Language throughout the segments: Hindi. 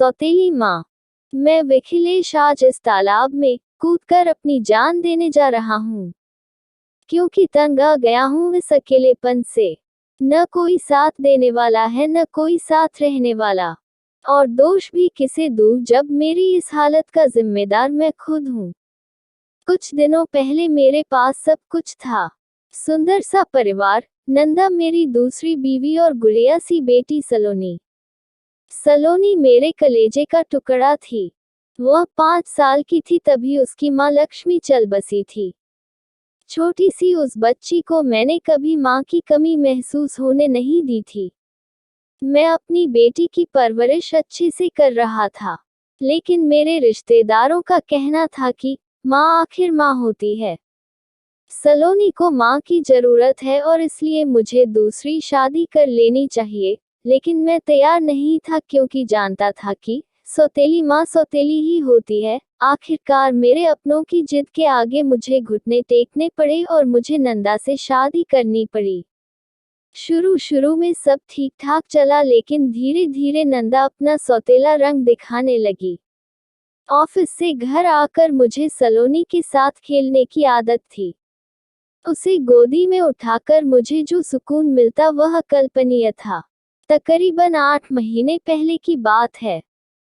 सौतेली माँ। मैं विखिलेश आज इस तालाब में कूदकर अपनी जान देने जा रहा हूँ, क्योंकि तंग आ गया हूँ इस अकेलेपन से। न कोई साथ देने वाला है, न कोई साथ रहने वाला, और दोष भी किसे दूँ जब मेरी इस हालत का जिम्मेदार मैं खुद हूँ। कुछ दिनों पहले मेरे पास सब कुछ था, सुंदर सा परिवार, नंदा मेरी दूसरी बीवी और गुड़िया सी बेटी सलोनी। सलोनी मेरे कलेजे का टुकड़ा थी। वह 5 साल की थी तभी उसकी माँ लक्ष्मी चल बसी थी। छोटी सी उस बच्ची को मैंने कभी माँ की कमी महसूस होने नहीं दी थी। मैं अपनी बेटी की परवरिश अच्छे से कर रहा था, लेकिन मेरे रिश्तेदारों का कहना था कि माँ आखिर माँ होती है। सलोनी को माँ की जरूरत है और इसलिए मुझे दूसरी शादी कर लेनी चाहिए, लेकिन मैं तैयार नहीं था क्योंकि जानता था कि सौतेली माँ सौतेली ही होती है। आखिरकार मेरे अपनों की जिद के आगे मुझे घुटने टेकने पड़े और मुझे नंदा से शादी करनी पड़ी। शुरू में सब ठीक ठाक चला, लेकिन धीरे धीरे नंदा अपना सौतेला रंग दिखाने लगी। ऑफिस से घर आकर मुझे सलोनी के साथ खेलने की आदत थी। उसे गोदी में उठाकर मुझे जो सुकून मिलता वह अकल्पनीय था। तकरीबन 8 महीने पहले की बात है।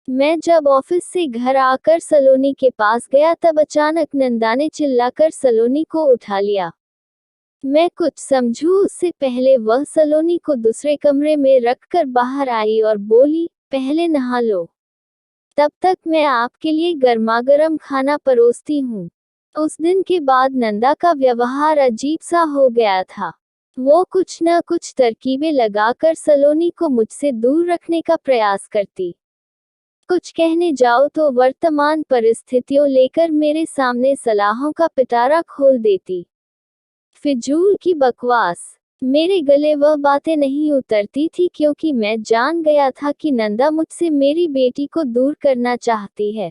मैं जब ऑफिस से घर आकर सलोनी के पास गया तब अचानक नंदा ने चिल्लाकर सलोनी को उठा लिया। मैं कुछ समझूं उससे पहले वह सलोनी को दूसरे कमरे में रखकर बाहर आई और बोली, पहले नहा लो, तब तक मैं आपके लिए गर्मागर्म खाना परोसती हूँ। उस दिन के बाद नंदा का व्यवहार अजीब सा हो गया था। वो कुछ न कुछ तरकीबें लगाकर सलोनी को मुझसे दूर रखने का प्रयास करती। कुछ कहने जाओ तो वर्तमान परिस्थितियों लेकर मेरे सामने सलाहों का पिटारा खोल देती। फिजूल की बकवास। मेरे गले वह बातें नहीं उतरती थी क्योंकि मैं जान गया था कि नंदा मुझसे मेरी बेटी को दूर करना चाहती है।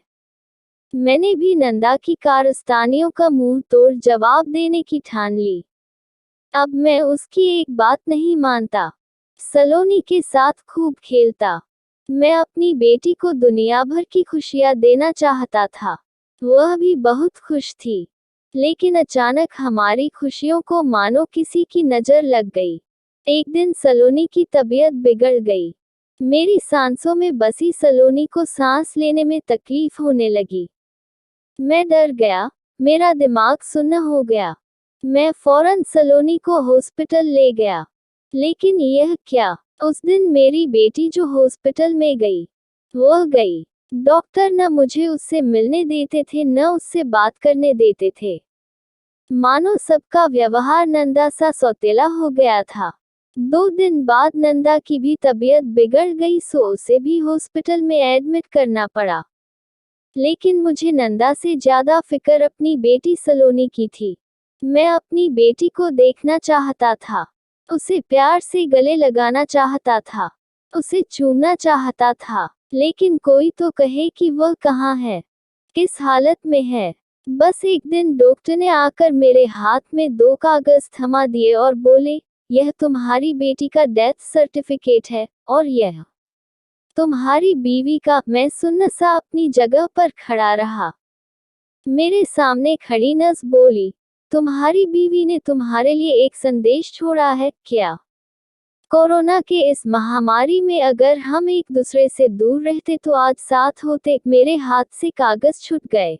मैंने भी नंदा की कारस्तानियों का मुंह तोड़ जवाब देने की ठान ली। अब मैं उसकी एक बात नहीं मानता। सलोनी के साथ खूब खेलता। मैं अपनी बेटी को दुनिया भर की खुशियां देना चाहता था। वह भी बहुत खुश थी, लेकिन अचानक हमारी खुशियों को मानो किसी की नजर लग गई। एक दिन सलोनी की तबीयत बिगड़ गई। मेरी सांसों में बसी सलोनी को सांस लेने में तकलीफ होने लगी। मैं डर गया, मेरा दिमाग सुन्न हो गया। मैं फौरन सलोनी को हॉस्पिटल ले गया। लेकिन यह क्या, उस दिन मेरी बेटी जो हॉस्पिटल में गई, वह गई। डॉक्टर न मुझे उससे मिलने देते थे न उससे बात करने देते थे। मानो सबका व्यवहार नंदा सा सौतेला हो गया था। 2 दिन बाद नंदा की भी तबीयत बिगड़ गई, सो उसे भी हॉस्पिटल में एडमिट करना पड़ा। लेकिन मुझे नंदा से ज्यादा फिक्र अपनी बेटी सलोनी की थी। मैं अपनी बेटी को देखना चाहता था, उसे प्यार से गले लगाना चाहता था, उसे चूमना चाहता था, लेकिन कोई तो कहे कि वह कहाँ है, किस हालत में है। बस एक दिन डॉक्टर ने आकर मेरे हाथ में 2 कागज थमा दिए और बोले, यह तुम्हारी बेटी का डेथ सर्टिफिकेट है और यह तुम्हारी बीवी का। मैं सुन्न सा अपनी जगह पर खड़ा रहा। मेरे सामने खड़ी नर्स बोली, तुम्हारी बीवी ने तुम्हारे लिए एक संदेश छोड़ा है क्या? कोरोना के इस महामारी में अगर हम एक दूसरे से दूर रहते तो आज साथ होते। मेरे हाथ से कागज छूट गए।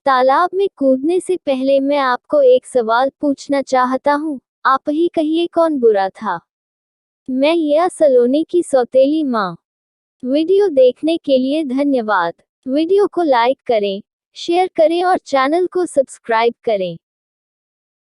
तालाब में कूदने से पहले मैं आपको एक सवाल पूछना चाहता हूँ, आप ही कहिए कौन बुरा था, मैं या सलोनी की सौतेली माँ? वीडियो देखने के लिए धन्यवाद। वीडियो को लाइक करें, शेयर करें और चैनल को सब्सक्राइब करें।